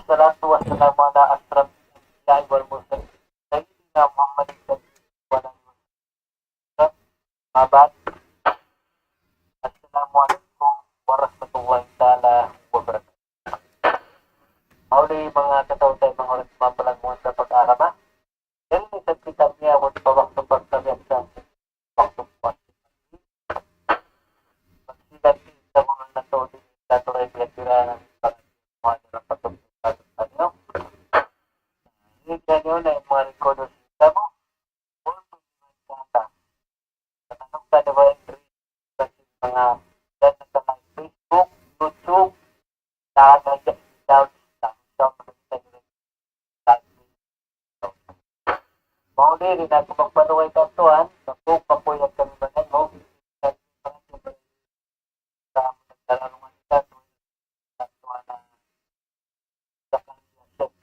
والصلاة والسلام على أشرف الأنبياء والمرسلين سيدنا محمد صلى الله عليه وسلم. أما بعد. Assalamualaikum warahmatullahi taala wabarakatuh. Mauli mga katawtay mga oras mapalang mo sa pag-arama. Yan sa kitab niya at pawakto pagsabihan sa wakto pagsabihan. Pagsigat sa mga natuli sa turay pinatiranan para mga darang patungkol sa inyo. Higyan nyo na yung mga rekodo sa mo. Kung mga katanong sa diba mga dyan sa Facebook, YouTube, lahat na dyan mauli rin ako magpanuway kantuan na kung papuyag kami ba mo sa nagdalarungan nila kantuan na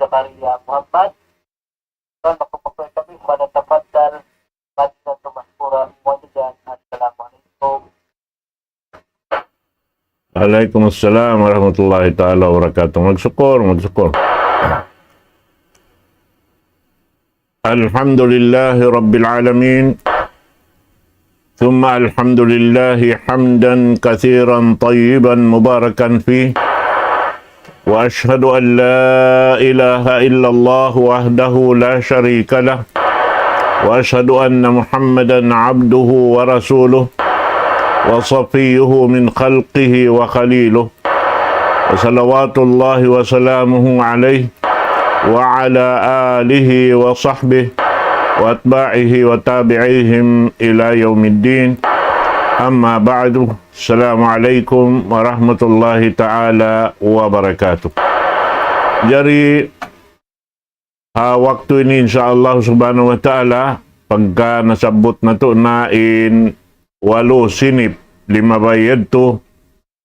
Zakaria Muhammad. So, magpapuyag kami pada tapat dal Madinah Tumaspura Muwajidan. Assalamualaikum. Waalaikumsalam warahmatullahi ta'ala wabarakatuh. Magsyukur. Alhamdulillahi Rabbil Alamin. Thumma alhamdulillahi hamdan kathiran tayyiban mubarakan fih. Wa ashhadu an la ilaha illallah wahdahu la sharika lah. Wa ashhadu anna Muhammadan abduhu wa rasuluh. وصفيه من خلقه وخليله وصلوات الله وسلامه عليه وعلى آله وصحبه وأتباعه وتابعيهم إلى يوم الدين. أما بعد. السلام عليكم ورحمة الله تعالى وبركاته. Jadi waktu ini insyaallah subhanahu wa ta'ala pagka nasabot na to na in walo sinip, 5 bayad to,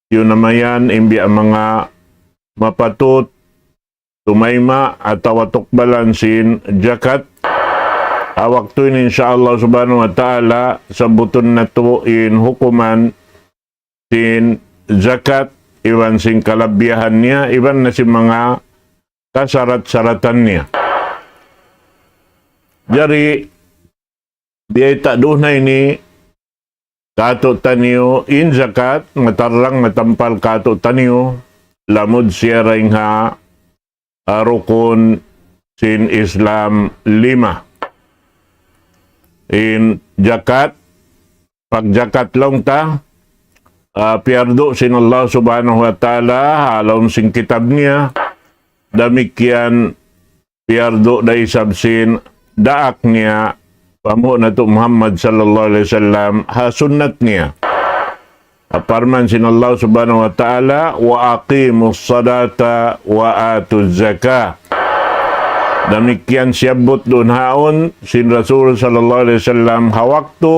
yun naman imbi ang mga mapatut, tumayma at tawatok balansin, jakat. Awak to in insyaallah subhanahu wa ta'ala, sabuton na to in hukuman sin zakat, iwan sin kalabiyahan niya, iwan na si mga kasarat-saratan niya. Jadi, di tak doon na ini, kato taniyo in zakat, matarang matampal kato taniyo, lamod siya rin ha rukun sin Islam 5. In zakat, pag zakat lang ta, piardo sin Allah subhanahu wa ta'ala, halom sin kitab niya, damikian piardo da isab sin daak niya, pamu na to Muhammad sallallahu alaihi wasallam ha sunnat niya. Aparman sin Allah subhanahu wa ta'ala wa aqimus salata wa atuz zakah. Demikian siabot dun haon sin Rasul sallallahu alaihi wasallam ha waktu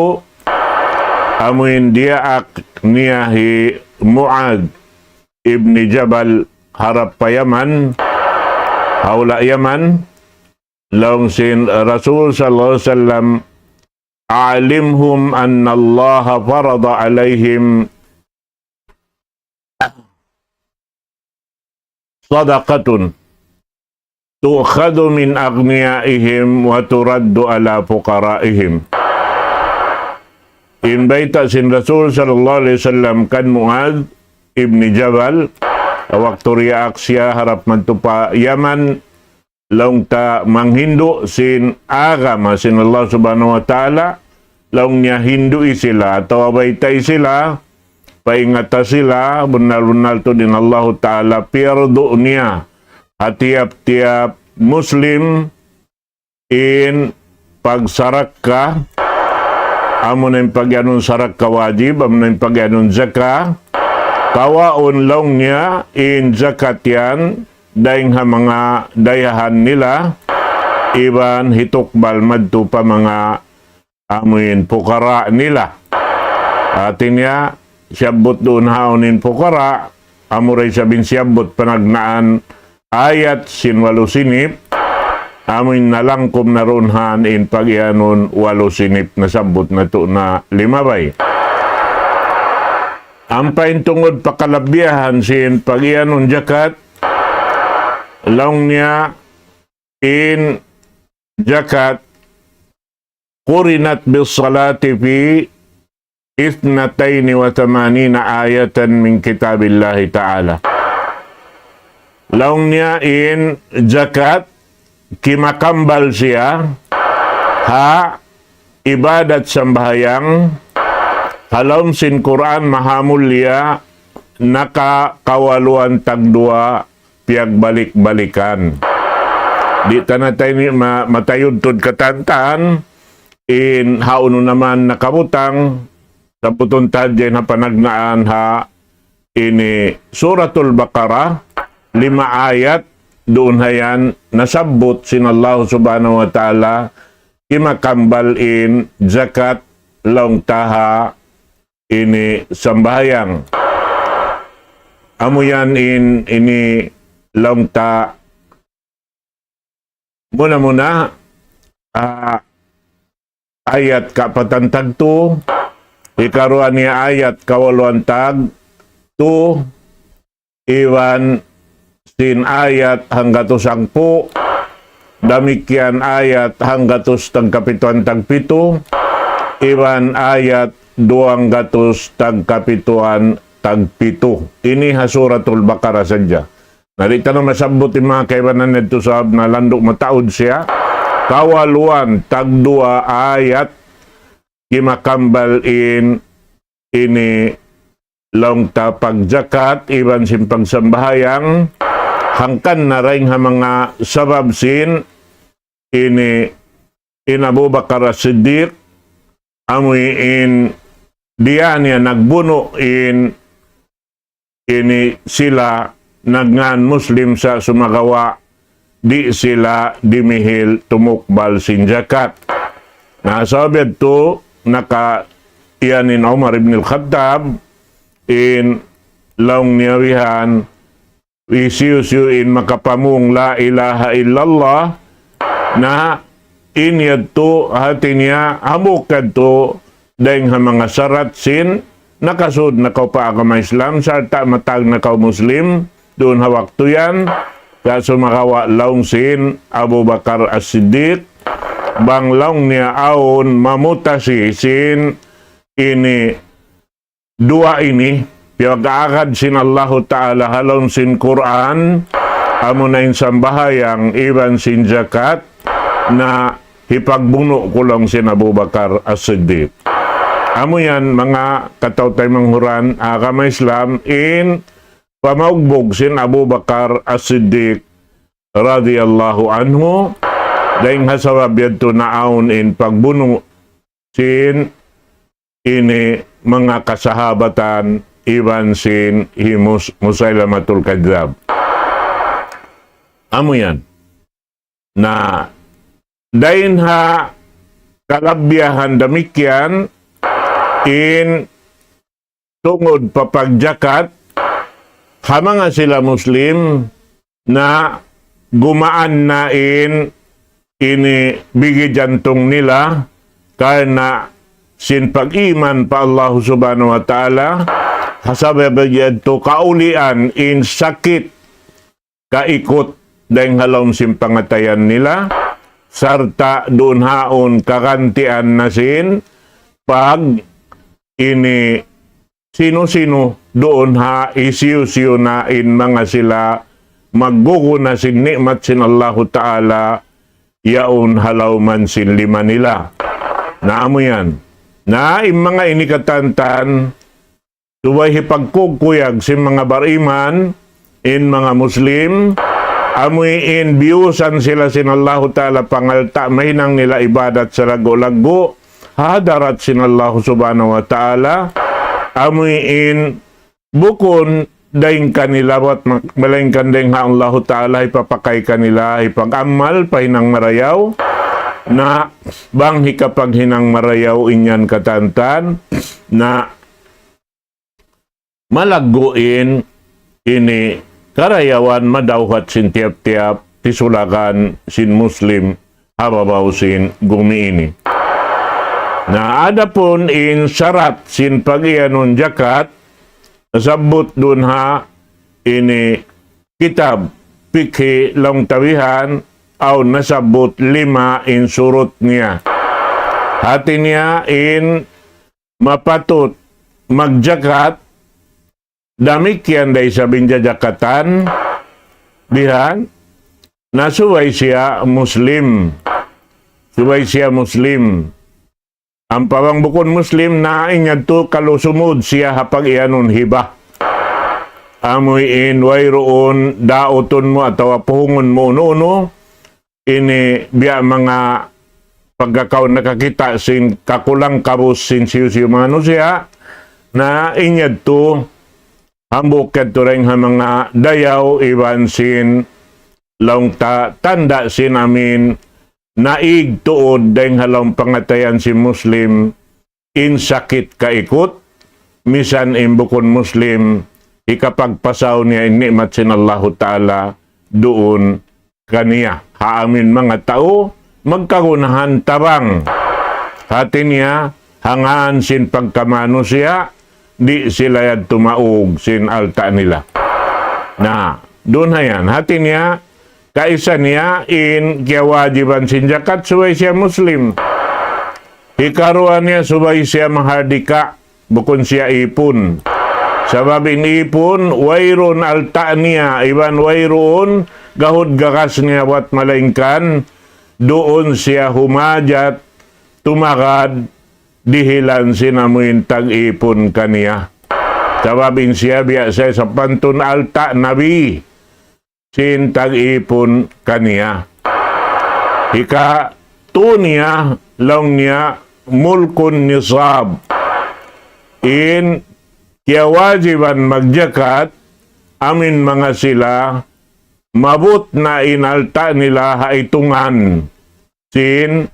amuin dia ak niyahi Mu'ad ibni Jabal harap pa Yaman, haula Yaman. Laung sin Rasul sallallahu alaihi wasallam alimhum anna Allah farada alaihim sadaqatun tu'khadhu min aghniyaihim wa turaddu ala fuqaraihim. In baita sin Rasul sallallahu alaihi wasallam kan Mu'ad ibni Jabal waktu reaksya harap mantupa Yaman laung ta manghindu sin agama sin Allah subhanahu wa ta'ala, laung niya hindui sila atau abaytay sila, paingata sila, benar-benar to din Allah ta'ala pirdo niya hatiap-tiap Muslim in pagsarak ka, amon yung pagyanong sarak ka wajib, amon yung pagyanong zaka, kawaon laung niya in zakat yan, daing ha mga dayahan nila, iban hitukbal madto pa mga amuin pukara nila. Atin niya, siyabot doon haonin pukara, amuray sabing siyabot panagnaan ayat sinwalo sinip, amin nalangkom na runhan in pagyanon 8 sinip na sabot na to na 5 bay. Ampain tungod pakalabiyahan sin pagyanon jakat, laung niya in zakat qurinat bis salati fi 82 ayatan min kitabillahi ta'ala. Laung niya in zakat kimakambal siya ha ibadat sambahayang halom sin Quran mahamul liya nakakawaluan tagdua piag balik-balikan. Di tanatay ni matayod tod katantaan in hauno naman nakabutang sa putuntad dyan na panagnaan ha ini Suratul Baqarah 5 ayat doon hayan nasabot sin Allah subhanahu wa ta'ala kimakambal in zakat laung taha ini sambahayang. Amo yan in ini laung ta muna ayat kapatantag to ikaruan niya ayat kawaluan tag to iwan sin ayat hangga to 10 damikian ayat hangga to tagkapituan tagpito iwan ayat 200 tagkapituan tagpito. Ini ha Suratul Baqarah saja. Narita na masabot yung mga kaibanan nito sa na landok mataod siya kawaluan tagdua ayat kimakambal in ini laung tapag zakat iban simpang sambahayang hangkan na rin ha mga sababsin ini Abu Bakar As-Siddiq amoy in diyan niya nagbuno in ini sila nagngan Muslim sa sumagawa di sila dimihil tumukbal sin zakat. Nasabi to naka iyanin Umar ibn al-Khattab in laung niyawihan isiusiu in makapamung la ilaha illallah na inyad to hati niya hamukad to dahing mga sarat sin nakasud na kau pa agama Islam sarta matag na kau Muslim doon hawak to yan kaso makawa laung sin Abu Bakar As-Siddiq bang laung niya aon mamutasi sin ini dua ini piag-agad sin Allah Ta'ala halon sin Quran amo na in sambahayang iban sin zakat na hipagbuno kulong sin Abu Bakar As-Siddiq. Amo yan mga katautay manghuran agama Islam in pamaugbog sin Abu Bakar As-Siddiq radiyallahu anhu dahing hasawab yadto naon in pagbuno sin ini mga kasahabatan iban sin himus Musailamatul Kadzab. Amo yan na dahin ha kalabyahan damikyan in tungod papagjakat hamanga sila Muslim na gumaan na in ini bigi jantong nila karena sin pag-iman pa Allah subhanahu wa ta'ala hasabi bagyad to kaulian in sakit kaikot dahil halom sin pangatayan nila sarta doon haon kakantian na sin pag ini sino-sino doon ha isiyo-siyo na in mga sila maggugo na sin nikmat sin Allah Ta'ala yaon halaw man sin lima nila. Naamo yan. Na in mga inikatantan tuway hipagkukuyag sin mga bariman in mga Muslim amoy in biyusan sila sin Allah Ta'ala pangalta mahinang nila ibadat sa lago-lago hadarat sin Allah subhanahu wa ta'ala amoy in bukon daing kanila wat malaing kandeng ha Allah ta'ala ipapakay kanila ipag-amal pahinang marayaw na bang hikapag hinang marayaw inyan katantan na malagguin ini karayawan madawhat sin tiap-tiap tisulakan sin Muslim hababaw sin gumiini. Na ada pun in syarat sin pagianon zakat sabut dun ha ini kitab pikhi long tawihan aw nasabot 5 in surut niya. Hati niya in mapatot magjakat damikian day sa binjajakatan bihan nasuway siya Muslim. Suway siya Muslim. Ang pawangbukon Muslim na inyad to kalusumod siya hapag iyanon hiba. Amoy in wayroon daoton mo atawa puhungon mo uno ini biya mga pagkakaw nakakita sin kakulang kabus sin siyo mano siya na inyad to hambok kadto ring ha mga dayaw iban sin laung tanda sin amin naig tuod dahil halong pangatayan si Muslim in sakit kaikot misan imbukon Muslim ikapagpasaw niya in ni'mat sin Allahu Ta'ala doon kaniya. Haamin mga tao magkagunahan tabang. Hati niya hangaan sin pagkamano siya di sila yad tumaog sin alta nila. Na doon hayan hati niya kaisa niya in kiyawajiban sin jakat suway siya Muslim. Ikaruan niya suway siya mahardika bukon siya ipon. Sabab ipon wayron alta niya iban wayron gahod gakas niya wat malaingkan doon siya humajat tumakad dihilan sinamuin tag-ipon kaniya. Sababin siya biya sa pantun alta nabi sin tag-ipon kaniya. Ika niya long niya mulkun nisab in kiyawajiban magjakat amin mga sila mabut na inalta nila haitungan sin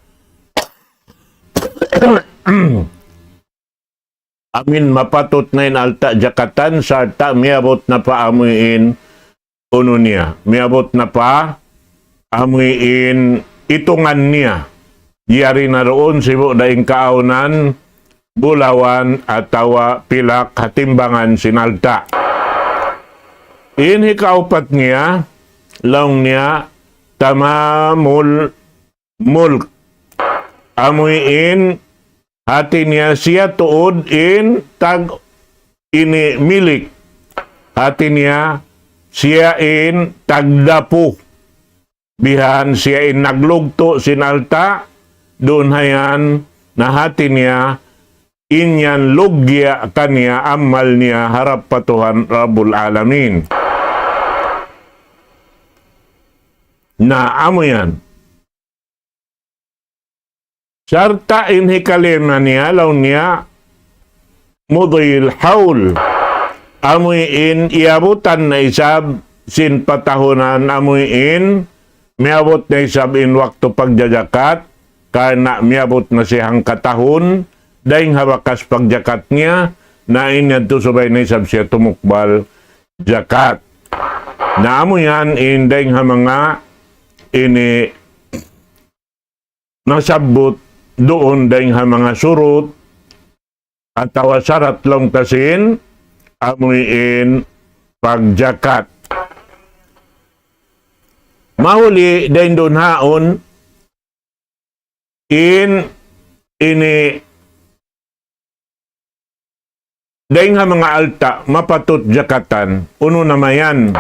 amin mapatot na inalta jakatan sarta miabot na pa amuin uno niya. Miabot na pa amuin itungan niya. Yari na roon sibo daing kaaunan bulawan atawa pilak hatimbangan sinalta. Inhi kaupat niya laung niya tamamul mulk amuin hati niya siya tuod in tag ini milik. Hati niya siya in tagdapo. Bihan siya in naglugto sinalta doon hayan na hati niya inyan lugya kanya amal niya harap patuhan Rabbul Alamin. Na amo yan. Sarta inhikalima niya law niya mudhil haul amoy in iabutan na isab sin patahunan amoy in miabot na isab in wakto pagjajakat karena miabot na siyang katahon dahing habakas pagjakat niya na inyad to subay na isab siya tumukbal jakat. Na amo yan in dahing mga ini nasabot doon dahing mga surut at tawasarat long tasin amuin pagjakat. Mahuli dahing doon haon in ini dahing mga alta mapatot jakatan uno namayan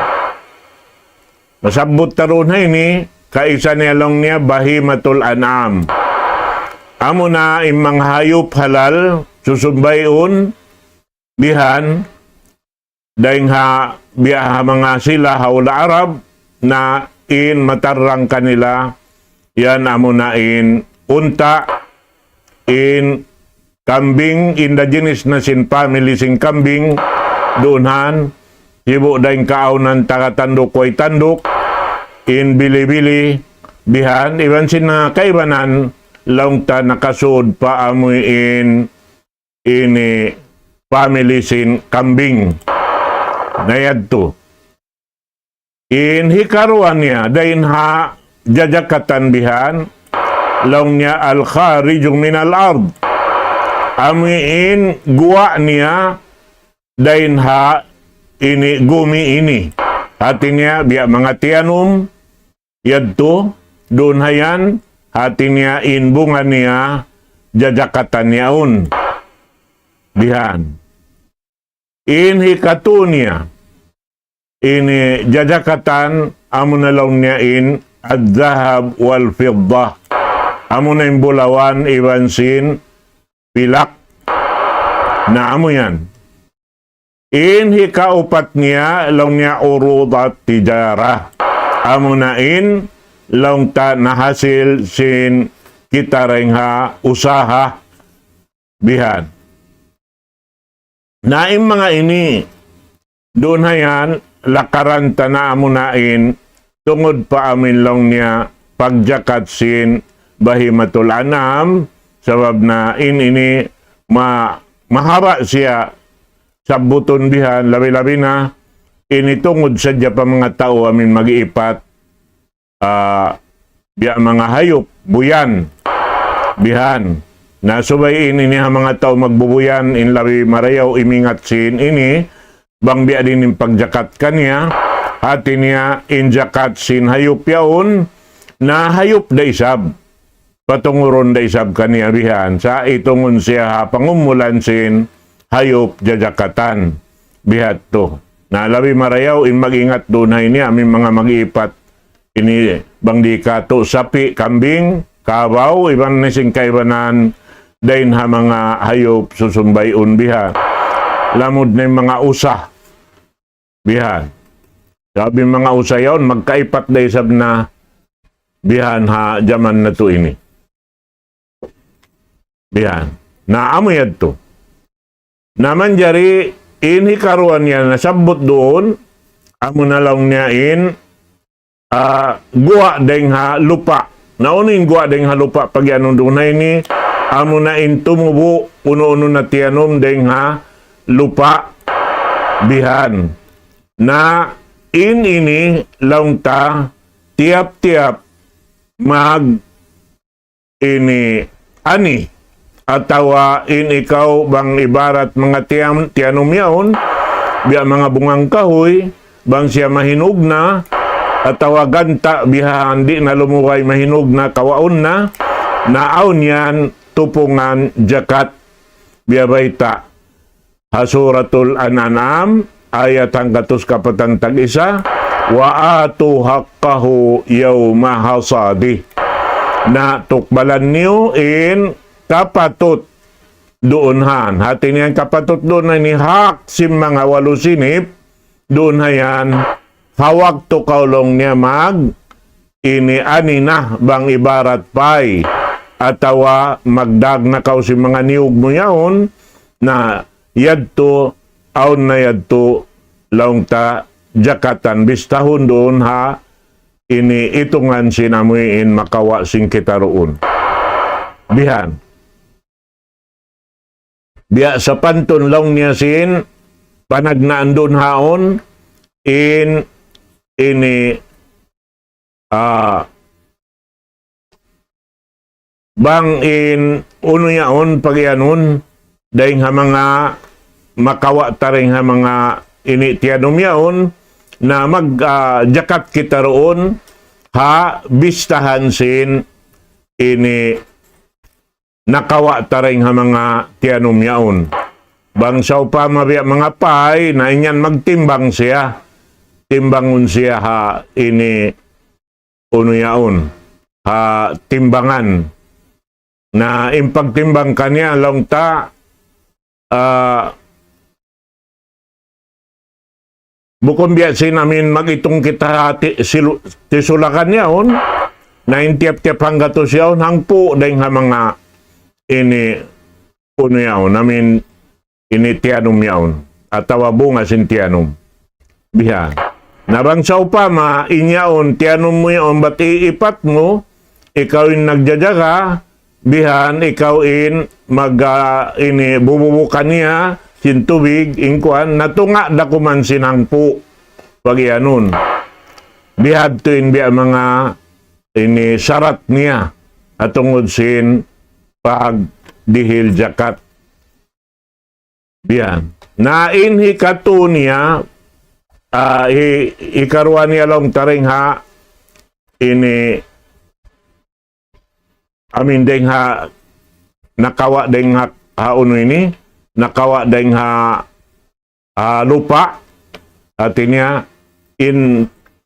masabot taron na ini kaisa niya lang niya bahimatul an'am. Amo na imang hayop halal susumbayon bihan dahing biya mga sila haula Arab na in matarang kanila yan amo na in unta in kambing indigenous na sin family sin kambing doonhan hibo dahing kaaunan tagatandok ko'y tandok in bili-bili bihan iban sin na kaibanan laung ta nakasud pa amoy in ini family sin kambing nayad to in hikaruan niya dahin jajakatan bihan laung niya al kharijung min al ard amoy in guwa niya dahin ini gumi ini hati niya biya mga tiyanom yadto doon hayan hati niya inbungan niya jajakatan niyaon bihan inhi katunya ini jajakatan amo na lang niya in ad-dhahab wal fiddah amo na yung bulawan iwansin pilak na amo yan inhi kaupat niya lang niya urudat tijara amo na in lang ta nahasil sin kita ring ha usaha bihan naim mga ini doon hayan lakaran tana amo nain tungod pa amin lang niya pagjakat sin bahimatul anam sabab na ini mahaba siya sa buton bihan labi-labi na ini tungod sadya pa mga tao amin mag-iipat biya mga hayop buyan bihan na subay ini niya mga tao magbubuyan in labi marayaw imingat sin ini bang biya din yung pagjakat kanya hati niya injakat sin hayop yaon na hayop da isab patunguron da isab kanya bihan sa itungon siya pangumulan sin hayop jajakatan bihat to na labi marayaw in magingat doon na ini aming mga mag-iipat ini bang di kato sapi kambing kabaw iban nising kaibanan dain ha mga hayop susumbayon biha lamod na yung mga usah bihan sabi mga usah yaon magkaipat da isab na bihan ha jaman na to ini bihan na amoyad to naman jari ini karuan niya nasabot doon amo na lang niya in guwa deng ha lupa naunin guwa deng ha lupa pag anong doon na ini amo na in tumubo uno-uno na tiyanom deng ha lupa bihan na in ini lang ta tiap-tiap mag ini ani atawa in ikaw bang ibarat mga tiyanom yaon biya mga bungang kahoy bang siya mahinog na atawa ganta biha hindi na lumuway mahinog na kawaon na naaon yan tupungan jakat biya baita hasuratul an'am ayat ang katus kapatang tag-isa wa atu haqqahu yawma hasadi na tukbalan niyo in kapatot doon han hati niyan kapatot doon na ni hak sim mga walusinip doon hayan hawak to kaulong niya mag ini anina bang ibarat pay atawa magdag na kaw si mga niyog mo yaon na yadto aun na yadto laong ta jakatan bistahon doon ha ini itungan sinamuin makawa sing kita roon bihan biya sa panton laong niya sin panagnaan doon haon in ini bang in uno yaon pagyanon dahing ha mga makawa taring ha mga ini tiyanom yaon na magjakat kita roon ha bistahan sin ini nakawa taring ha mga tiyanom yaon bang sa pa mabiya mga pay na inyan magtimbang siya timbangon siya ha ini uno yaon ha timbangan na impagtimbang kanya long ta bukon biya sinamin magitong kita tisulakan yaon na intiap-tiap hanggatos yaon hangpo dahing ha mga ini uno yaon namin ini tiyanom yaon atawa bunga sin tiyanom biha nabang sa upama inyaon tiyanom mo yaon ba't iipat mo ikaw in nagjajaga bihan ikaw in ini bububukan niya sin tubig ingkuan natunga dakuman sinangpo pagyanon bihad to in biya mga ini syarat niya atungod sin pag dihil jakat biyan na inhi kato niya ikaruan niya long taring ha ini amin deng ha nakawa deng ha uno ini nakawa deng ha lupa artinya in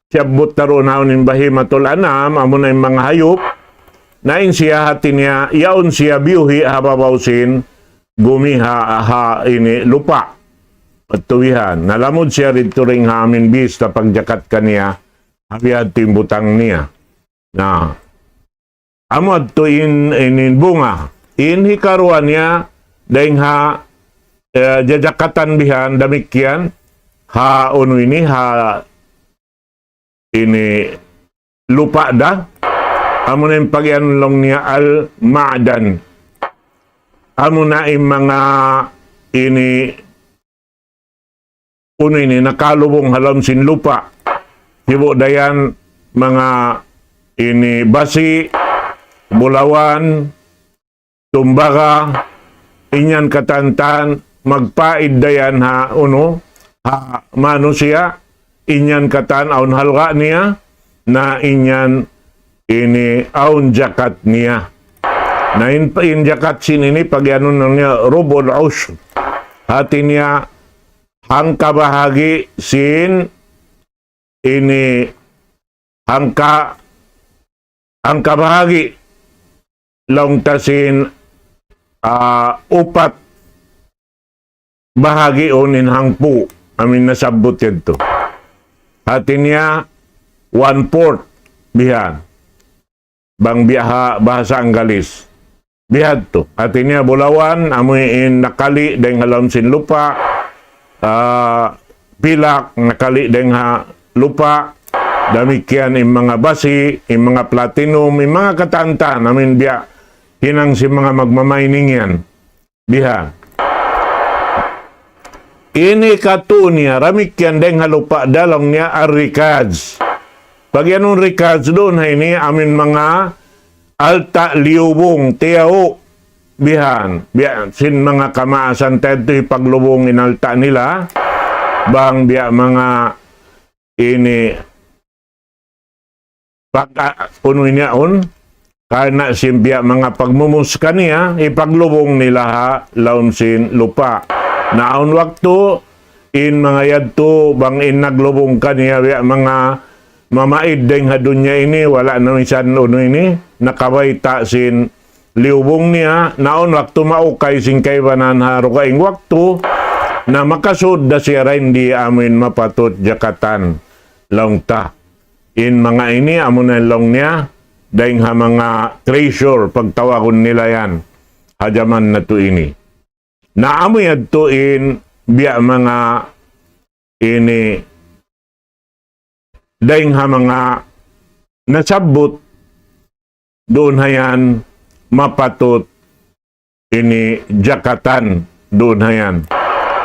siyabot taron haon in bahimatul anam amo na yung mga hayop na in siya hatinya yaon siya biyuhi hababawsin gumiha ha ini lupa at tuwihan nalamod siya rito ring ha amin bis na pagjakat kaniya habiyad timbutang niya na amod to in bunga in hikaruan niya dahing ha jajakatan bihan damikyan ha uno ini ha ini lupa da amo na yung pagyanlong niya al-ma'dan amo na yung mga ini uno ini nakalubong halam sin lupa hibo dayan mga ini basi bulawan tumbaga inyan katantan magpaid dayan ha uno ha manusia inyan katan aun halga niya na inyan ini aun jakat niya na in jakat sin ini pagyanon niya rubul ushr hati niya hang kabahagi sin ini hang kabahagi long tasin upat bahagi unin hangpu amin nasabot yan to hati niya 1/4 bihan bang biha bahasa Anggalis bihad to hati niya bulawan amoy in nakali deng halam sin lupa pilak nakali deng ha lupa damikian yung mga basi yung mga platinum yung mga katantan amin biya hinang si mga magmamining yan biha ini katunya ramikyan deng halupa dalong niya ar-rikaz pag yanong rikaz doon ini amin mga alta liubong tiyao bihan sin mga kamaasan teto ipaglubong inalta nila bang biya mga ini pag puno niya karena simbiya mga pagmumuskan niya ipaglubong nila ha laon sin lupa naon waktu in mga yadto bang in naglubong kaniya mga mamaid deng hadunya ini wala na isan uno ini nakabaita sin liubong niya naon waktu maukay sin kaybanan haro kaing waktu na makasud da siya rin di amin mapatot jakatan long ta in mga ini amon na long niya dahing ha mga treasure pagtawagon nila yan hajaman na to ini naamoy adto in biya mga ini dahing ha mga nasabot doon hayan mapatot ini jakatan doon hayan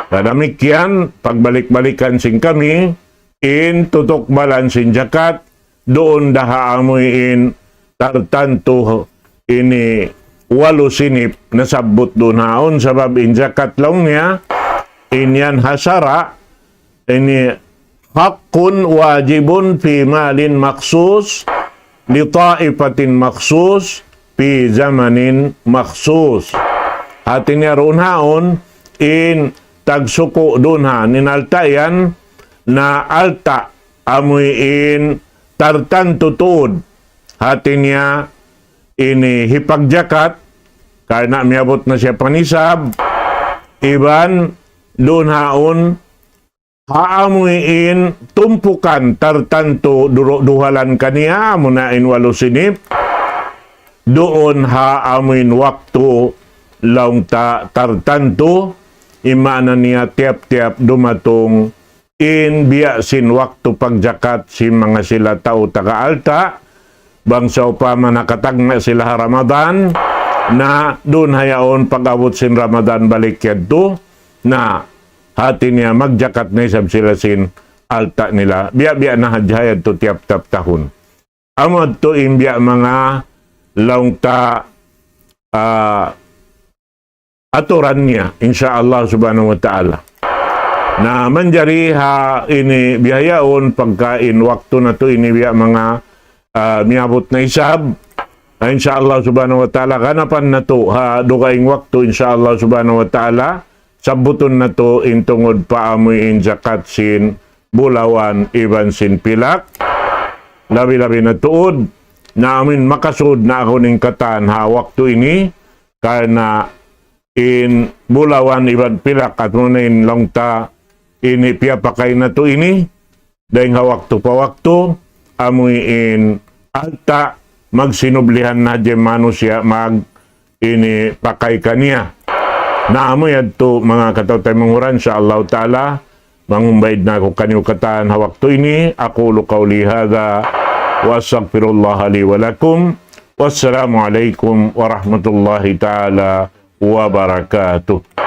kadamikyan pagbalik-balikan sing kami in tutok balan sin jakat doon daha amoy in tartanto ini 8 sinip nasabot doon haon sabab in jakat lang niya inyan hasara ini hakun wajibun fi malin maksus li ta'ifatin maksus fi zamanin maksus hati niya roon haon in tagsuko doon ha ninalta yan na alta amoy in tartan tutuod hati niya ini hipagjakat karena miabot na siya panisab iban doon haon haamuin tumpukan tartanto duhalan kaniya muna in 8 sinip doon haamuin waktu laung tartanto imana niya tiap-tiap dumatong in biya sin waktu pagjakat si mga sila tao taga-alta bangsa upama nakatagna sila Ramadan na doon hayaon pag-abot sin Ramadan balik yadto na hati niya magjakat na isab sila sin alta nila biya na hadjayad to tiap-tiap tahun amad to imbiya mga laung ta aturan niya insyaallah subhanahu wa ta'ala na manjari ha ini bihayaon pagkain waktu na to ini biya mga miabot na isab. Insyaallah subhanahu wa ta'ala kanapan na to ha dugaing waktu insyaallah subhanahu wa ta'ala sabuton na to intungod paamoy in zakat sin bulawan iban sin pilak labi-labi na tuod na amin makasud na ako ning katan ha waktu ini karena in bulawan iban pilak at munin lang ta ini piyapakay na to ini dahil nga waktu pa waktu amoy in alta magsinublihan na dyan manusia mag ini pakay kaniya na amoy adto mga katawtay manguran sa Allah Ta'ala mangumbaid na ako kaniukatan ha waktu ini aqulu qawli hadha wa astaghfirullah li wa lakum wassalamu alaikum warahmatullahi ta'ala wabarakatuh.